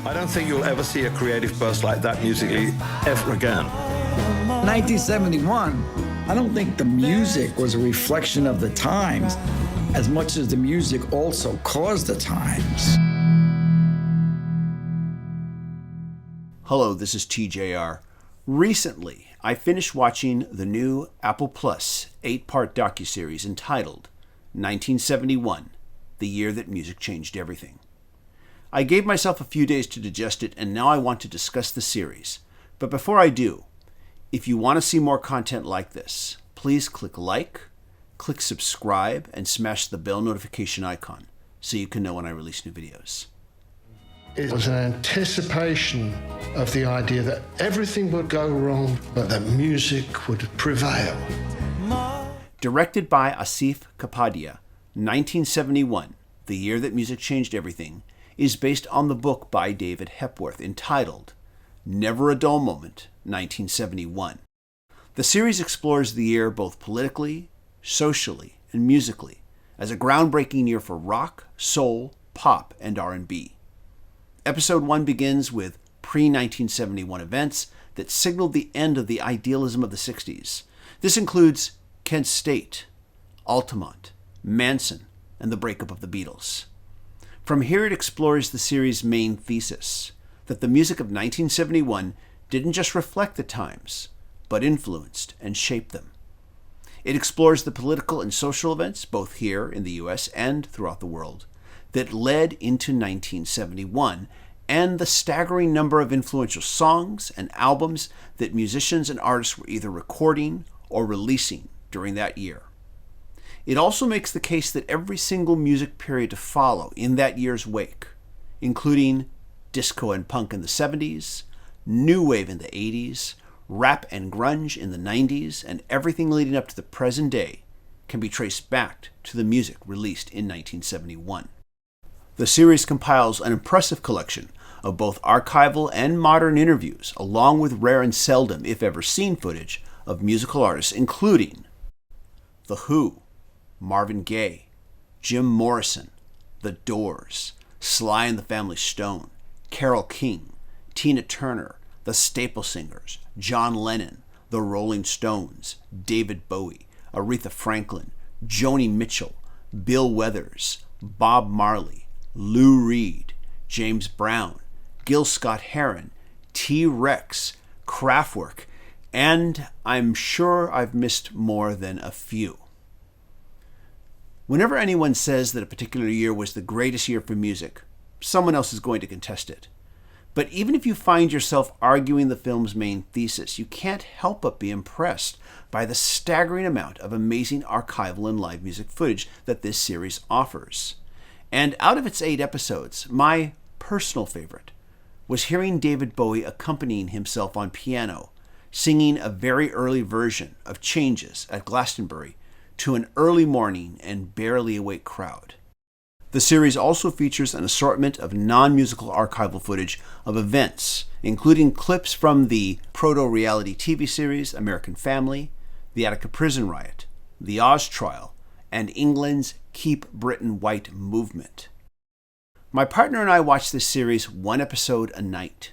I don't think you'll ever see a creative burst like that musically ever again. 1971, I don't think the music was a reflection of the times as much as the music also caused the times. Hello, this is TJR. Recently, I finished watching the new Apple Plus 8-part docuseries entitled 1971, The Year That Music Changed Everything. I gave myself a few days to digest it, and now I want to discuss the series. But before I do, if you want to see more content like this, please click like, click subscribe, and smash the bell notification icon so you can know when I release new videos. It was an anticipation of the idea that everything would go wrong, but that music would prevail. Directed by Asif Kapadia, 1971, The Year That Music Changed Everything, is based on the book by David Hepworth entitled Never a Dull Moment, 1971. The series explores the year both politically, socially, and musically as a groundbreaking year for rock, soul, pop, and R&B. Episode 1 begins with pre-1971 events that signaled the end of the idealism of the 60s. This includes Kent State, Altamont, Manson, and the breakup of the Beatles. From here it explores the series' main thesis, that the music of 1971 didn't just reflect the times, but influenced and shaped them. It explores the political and social events, both here in the US and throughout the world, that led into 1971, and the staggering number of influential songs and albums that musicians and artists were either recording or releasing during that year. It also makes the case that every single music period to follow in that year's wake, including disco and punk in the 70s, new wave in the 80s, rap and grunge in the 90s, and everything leading up to the present day, can be traced back to the music released in 1971. The series compiles an impressive collection of both archival and modern interviews, along with rare and seldom, if ever seen, footage of musical artists, including The Who, Marvin Gaye, Jim Morrison, The Doors, Sly and the Family Stone, Carole King, Tina Turner, The Staple Singers, John Lennon, The Rolling Stones, David Bowie, Aretha Franklin, Joni Mitchell, Bill Withers, Bob Marley, Lou Reed, James Brown, Gil Scott-Heron, T-Rex, Kraftwerk, and I'm sure I've missed more than a few. Whenever anyone says that a particular year was the greatest year for music, someone else is going to contest it. But even if you find yourself arguing the film's main thesis, you can't help but be impressed by the staggering amount of amazing archival and live music footage that this series offers. And out of its 8 episodes, my personal favorite was hearing David Bowie accompanying himself on piano, singing a very early version of Changes at Glastonbury to an early morning and barely awake crowd. The series also features an assortment of non-musical archival footage of events, including clips from the proto-reality TV series American Family, the Attica Prison Riot, the Oz Trial, and England's Keep Britain White movement. My partner and I watched this series one episode a night.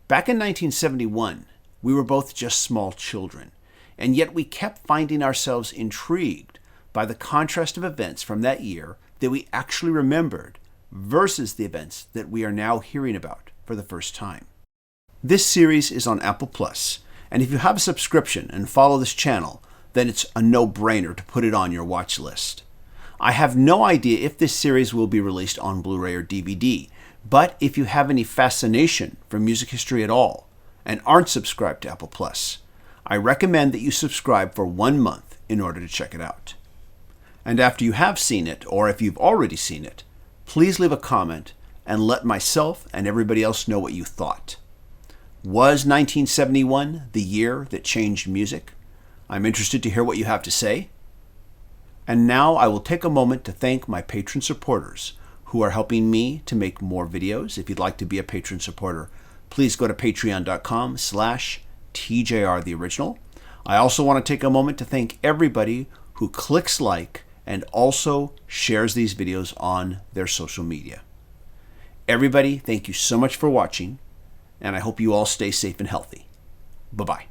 Back in 1971, we were both just small children, and yet we kept finding ourselves intrigued by the contrast of events from that year that we actually remembered versus the events that we are now hearing about for the first time. This series is on Apple Plus, and if you have a subscription and follow this channel, then it's a no-brainer to put it on your watch list. I have no idea if this series will be released on Blu-ray or DVD, but if you have any fascination for music history at all and aren't subscribed to Apple Plus, I recommend that you subscribe for 1 month in order to check it out. And after you have seen it, or if you've already seen it, please leave a comment and let myself and everybody else know what you thought. Was 1971 the year that changed music? I'm interested to hear what you have to say. And now I will take a moment to thank my patron supporters who are helping me to make more videos. If you'd like to be a patron supporter, please go to patreon.com/TJRTheOriginal. I also want to take a moment to thank everybody who clicks like and also shares these videos on their social media. Everybody, thank you so much for watching, and I hope you all stay safe and healthy. Bye-bye.